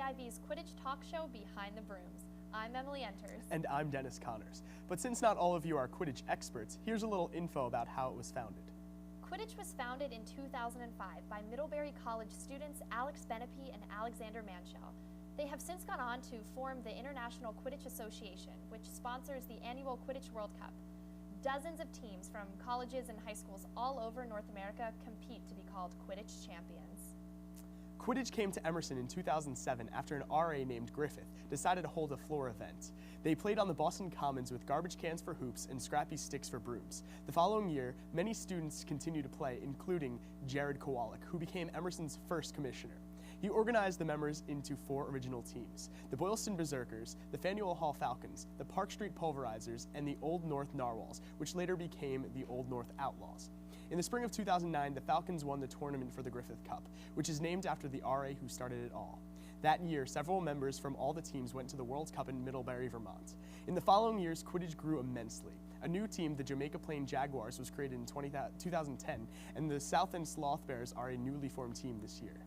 KIV's Quidditch talk show Behind the Brooms. I'm Emily Enters. And I'm Dennis Connors. But since not all of you are Quidditch experts, here's a little info about how it was founded. Quidditch was founded in 2005 by Middlebury College students Alex Benepe and Alexander Manshell. They have since gone on to form the International Quidditch Association, which sponsors the annual Quidditch World Cup. Dozens of teams from colleges and high schools all over North America compete to be called Quidditch champions. Quidditch came to Emerson in 2007 after an RA named Griffith decided to hold a floor event. They played on the Boston Commons with garbage cans for hoops and scrappy sticks for brooms. The following year, many students continued to play, including Jared Kowalik, who became Emerson's first commissioner. He organized the members into 4 original teams: the Boylston Berserkers, the Faneuil Hall Falcons, the Park Street Pulverizers, and the Old North Narwhals, which later became the Old North Outlaws. In the spring of 2009, the Falcons won the tournament for the Griffith Cup, which is named after the RA who started it all. That year, several members from all the teams went to the World Cup in Middlebury, Vermont. In the following years, Quidditch grew immensely. A new team, the Jamaica Plain Jaguars, was created in 2010, and the South End Sloth Bears are a newly formed team this year.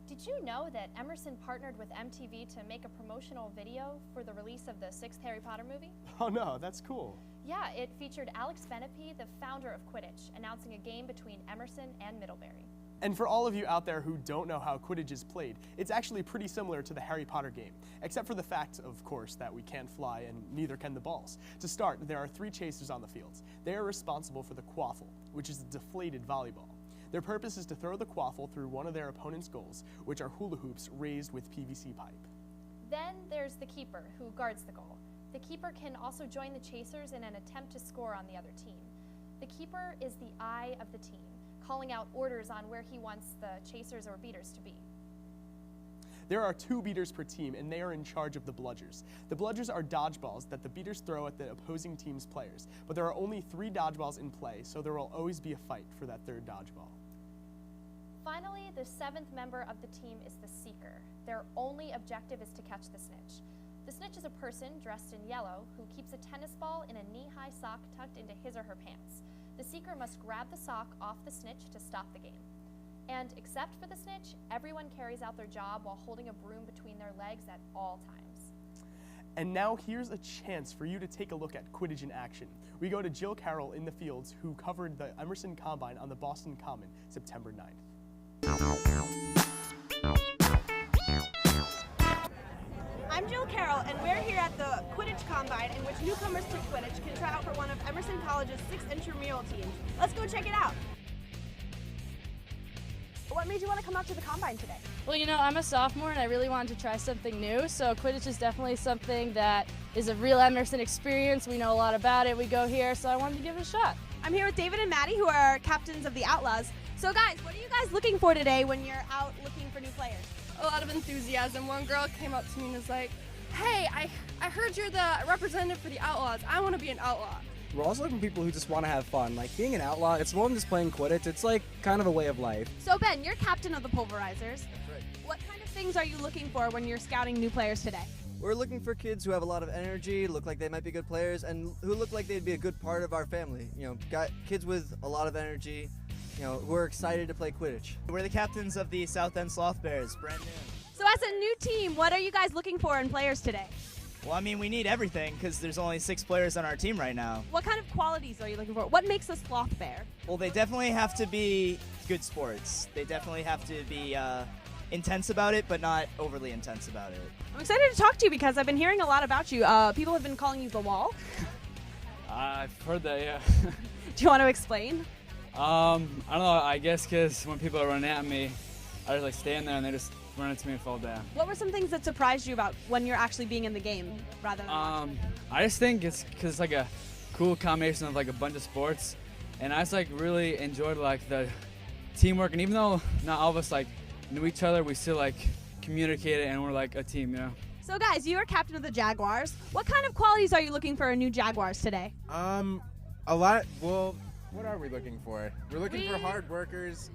Did you know that Emerson partnered with MTV to make a promotional video for the release of the 6th Harry Potter movie? Oh no, that's cool. Yeah, it featured Alex Benepe, the founder of Quidditch, announcing a game between Emerson and Middlebury. And for all of you out there who don't know how Quidditch is played, it's actually pretty similar to the Harry Potter game, except for the fact, of course, that we can't fly and neither can the balls. To start, there are 3 chasers on the field. They are responsible for the quaffle, which is a deflated volleyball. Their purpose is to throw the quaffle through one of their opponent's goals, which are hula hoops raised with PVC pipe. Then there's the keeper, who guards the goal. The keeper can also join the chasers in an attempt to score on the other team. The keeper is the eye of the team, calling out orders on where he wants the chasers or beaters to be. There are 2 beaters per team, and they are in charge of the bludgers. The bludgers are dodgeballs that the beaters throw at the opposing team's players, but there are only 3 dodgeballs in play, so there will always be a fight for that 3rd dodgeball. Finally, the 7th member of the team is the seeker. Their only objective is to catch the snitch. The snitch is a person dressed in yellow who keeps a tennis ball in a knee-high sock tucked into his or her pants. The seeker must grab the sock off the snitch to stop the game. And except for the snitch, everyone carries out their job while holding a broom between their legs at all times. And now here's a chance for you to take a look at Quidditch in action. We go to Jill Carroll in the fields, who covered the Emerson Combine on the Boston Common, September 9th. I'm Jill Carroll, and we're here at the Quidditch Combine, in which newcomers to Quidditch can try out for one of Emerson College's 6 intramural teams. Let's go check it out. What made you want to come out to the Combine today? Well, you know, I'm a sophomore and I really wanted to try something new, so Quidditch is definitely something that is a real Emerson experience. We know a lot about it. We go here, so I wanted to give it a shot. I'm here with David and Maddie, who are captains of the Outlaws. So guys, what are you guys looking for today when you're out looking for new players? A lot of enthusiasm. One girl came up to me and was like, "Hey, I heard you're the representative for the Outlaws. I want to be an outlaw." We're also looking for people who just want to have fun. Like, being an outlaw, it's more than just playing Quidditch. It's like kind of a way of life. So Ben, you're captain of the Pulverizers. That's right. What kind of things are you looking for when you're scouting new players today? We're looking for kids who have a lot of energy, look like they might be good players, and who look like they'd be a good part of our family. You know, got kids with a lot of energy, you know, who are excited to play Quidditch. We're the captains of the South End Sloth Bears, brand new. So as a new team, what are you guys looking for in players today? Well, I mean, we need everything because there's only 6 players on our team right now. What kind of qualities are you looking for? What makes a sloth bear? Well, they definitely have to be good sports. They definitely have to be intense about it, but not overly intense about it. I'm excited to talk to you because I've been hearing a lot about you. People have been calling you the Wall. I've heard that, yeah. Do you want to explain? I don't know, I guess because when people are running at me, I just like stand there and they just run into me and fall down. What were some things that surprised you about when you're actually being in the game rather than watching? I just think it's because it's like a cool combination of like a bunch of sports, and I just like really enjoyed like the teamwork, and even though not all of us like knew each other, we still like communicated and we're like a team, you know? So guys, you are captain of the Jaguars. What kind of qualities are you looking for in new Jaguars today? A lot. Well, what are we looking for? We're looking for hard workers,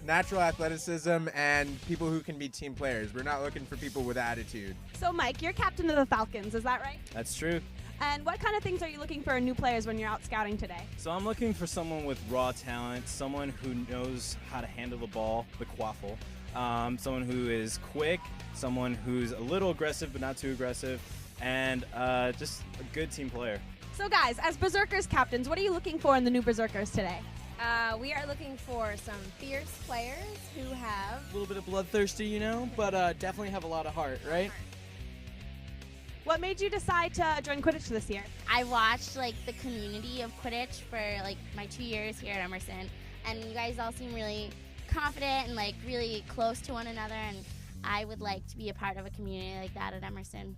natural athleticism, and people who can be team players. We're not looking for people with attitude. So Mike, you're captain of the Falcons, is that right? That's true. And what kind of things are you looking for in new players when you're out scouting today? So I'm looking for someone with raw talent, someone who knows how to handle the ball, the quaffle. someone who is quick, someone who's a little aggressive but not too aggressive, and just a good team player. So guys, as Berserkers captains, what are you looking for in the new Berserkers today? We are looking for some fierce players who have a little bit of bloodthirsty, you know, but definitely have a lot of heart, right? What made you decide to join Quidditch this year? I watched like the community of Quidditch for like my 2 years here at Emerson, and you guys all seem really confident and like really close to one another, and I would like to be a part of a community like that at Emerson.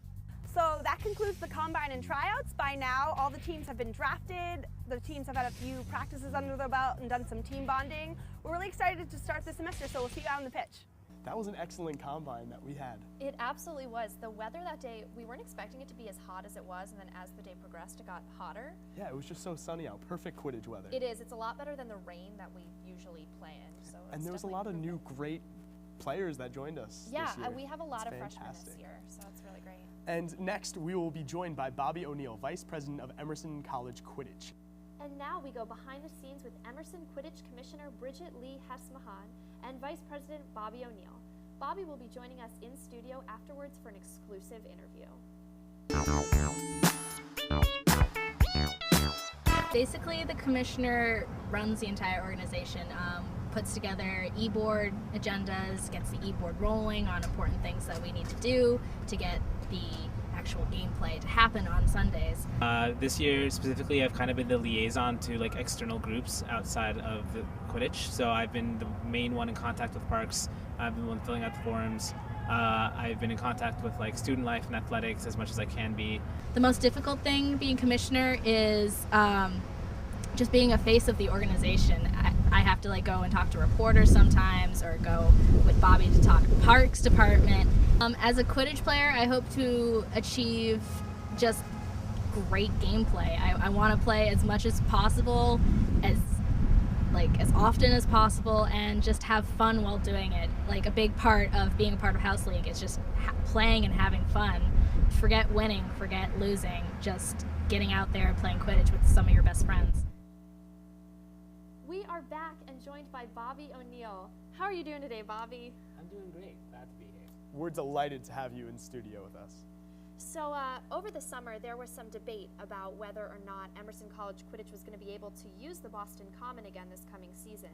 So that concludes the Combine and tryouts. By now, all the teams have been drafted. The teams have had a few practices under their belt and done some team bonding. We're really excited to start this semester, so we'll see you out on the pitch. That was an excellent Combine that we had. It absolutely was. The weather that day, we weren't expecting it to be as hot as it was, and then as the day progressed, it got hotter. Yeah, it was just so sunny out. Perfect Quidditch weather. It is. It's a lot better than the rain that we usually play in. So and there was a lot of new great players that joined us this year. We have a lot It's of freshmen fantastic. this year, so it's really great. And next, we will be joined by Bobby O'Neill, Vice President of Emerson College Quidditch. And now we go behind the scenes with Emerson Quidditch Commissioner Bridget Lee Hess-Mahan and Vice President Bobby O'Neill. Bobby will be joining us in studio afterwards for an exclusive interview. Basically, the commissioner runs the entire organization, puts together e-board agendas, gets the e-board rolling on important things that we need to do to get the actual gameplay to happen on Sundays. This year specifically, I've kind of been the liaison to like external groups outside of the Quidditch. So I've been the main one in contact with parks. I've been the one filling out the forums. I've been in contact with like student life and athletics as much as I can be. The most difficult thing being commissioner is just being a face of the organization. I have to like go and talk to reporters sometimes, or go with Bobby to talk to the parks department. As a Quidditch player, I hope to achieve just great gameplay. I want to play as much as possible, as often as possible, and just have fun while doing it. Like a big part of being a part of House League is just playing and having fun. Forget winning, forget losing, just getting out there and playing Quidditch with some of your best friends. We are back and joined by Bobby O'Neill. How are you doing today, Bobby? I'm doing great. Glad to be here. We're delighted to have you in studio with us. So over the summer, there was some debate about whether or not Emerson College Quidditch was going to be able to use the Boston Common again this coming season.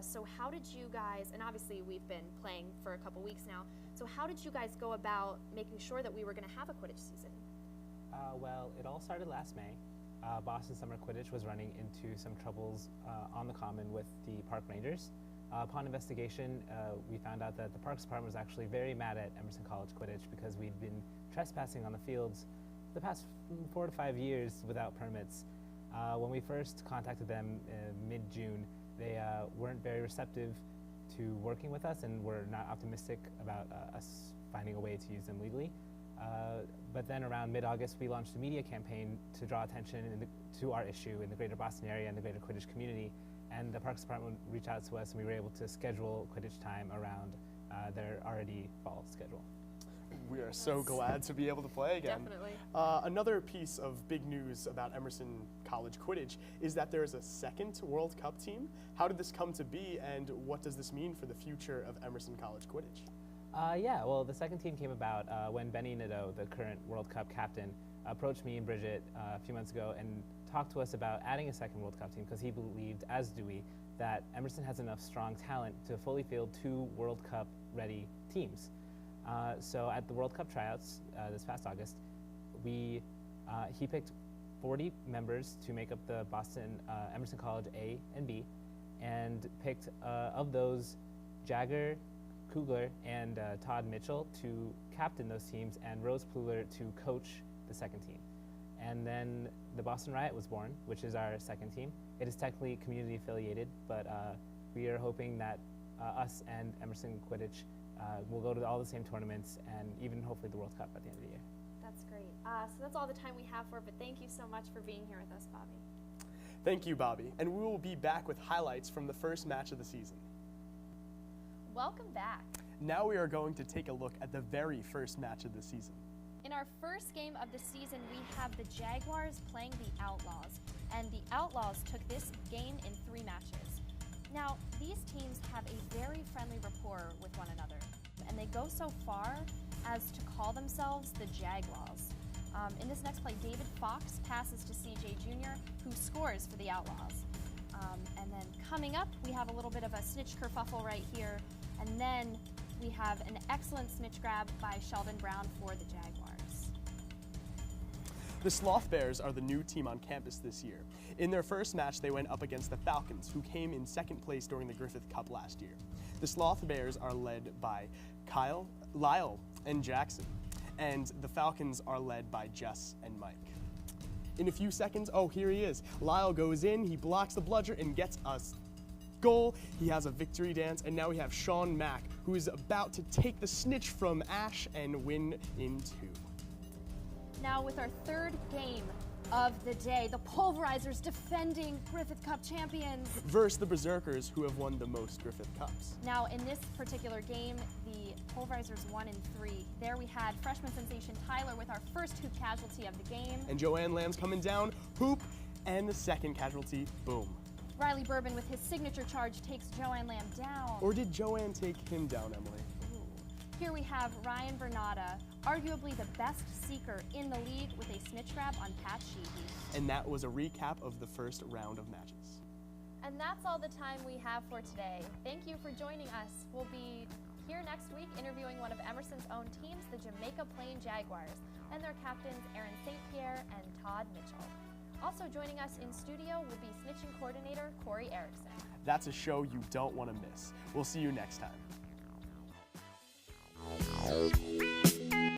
So how did you guys, and obviously we've been playing for a couple weeks now, so how did you guys go about making sure that we were going to have a Quidditch season? Well, it all started last May. Boston Summer Quidditch was running into some troubles on the Common with the park rangers. Upon investigation, we found out that the Parks Department was actually very mad at Emerson College Quidditch because we'd been trespassing on the fields the past 4 to 5 years without permits. When we first contacted them mid-June, they weren't very receptive to working with us and were not optimistic about us finding a way to use them legally. But then around mid-August, we launched a media campaign to draw attention to our issue in the greater Boston area and the greater Quidditch community. And the Parks Department reached out to us, and we were able to schedule Quidditch time around their already fall schedule. We are so glad to be able to play again. Definitely. Another piece of big news about Emerson College Quidditch is that there is a second World Cup team. How did this come to be, and what does this mean for the future of Emerson College Quidditch? Yeah, well, the second team came about when Benny Nadeau, the current World Cup captain, approached me and Bridget a few months ago and talked to us about adding a second World Cup team because he believed, as do we, that Emerson has enough strong talent to fully field 2 World Cup ready teams. So at the World Cup tryouts this past August, he picked 40 members to make up the Boston Emerson College A and B, and picked of those Jagger, Kugler, and Todd Mitchell to captain those teams, and Rose Pluler to coach the second team. And then the Boston Riot was born, which is our second team. It is technically community affiliated, but we are hoping that us and Emerson Quidditch will go to all the same tournaments and even hopefully the World Cup at the end of the year. That's great. So that's all the time we have for it, but thank you so much for being here with us, Bobby. Thank you, Bobby. And we will be back with highlights from the first match of the season. Welcome back. Now we are going to take a look at the very first match of the season. In our first game of the season, we have the Jaguars playing the Outlaws, and the Outlaws took this game in 3 matches. Now, these teams have a very friendly rapport with one another, and they go so far as to call themselves the Jaguars. In this next play, David Fox passes to CJ Jr., who scores for the Outlaws. And then coming up, we have a little bit of a snitch kerfuffle right here, and then we have an excellent snitch grab by Sheldon Brown for the Jaguars. The Sloth Bears are the new team on campus this year. In their first match, they went up against the Falcons, who came in second place during the Griffith Cup last year. The Sloth Bears are led by Lyle, and Jackson, and the Falcons are led by Jess and Mike. In a few seconds, oh, here he is. Lyle goes in, he blocks the bludger and gets us goal. He has a victory dance, and now we have Sean Mack, who is about to take the snitch from Ash and win in 2. Now with our third game of the day, the Pulverizers defending Griffith Cup champions versus the Berserkers, who have won the most Griffith Cups. Now in this particular game, the Pulverizers won in 3. There we had freshman sensation Tyler with our first hoop casualty of the game. And Joanne Lamb's coming down, hoop, and the second casualty, boom. Riley Bourbon with his signature charge takes Joanne Lamb down. Or did Joanne take him down, Emily? Ooh. Here we have Ryan Bernada, arguably the best seeker in the league, with a snitch grab on Pat Sheehy. And that was a recap of the first round of matches. And that's all the time we have for today. Thank you for joining us. We'll be here next week interviewing one of Emerson's own teams, the Jamaica Plain Jaguars, and their captains Aaron St. Pierre and Todd Mitchell. Also joining us in studio will be snitching coordinator Corey Erickson. That's a show you don't want to miss. We'll see you next time.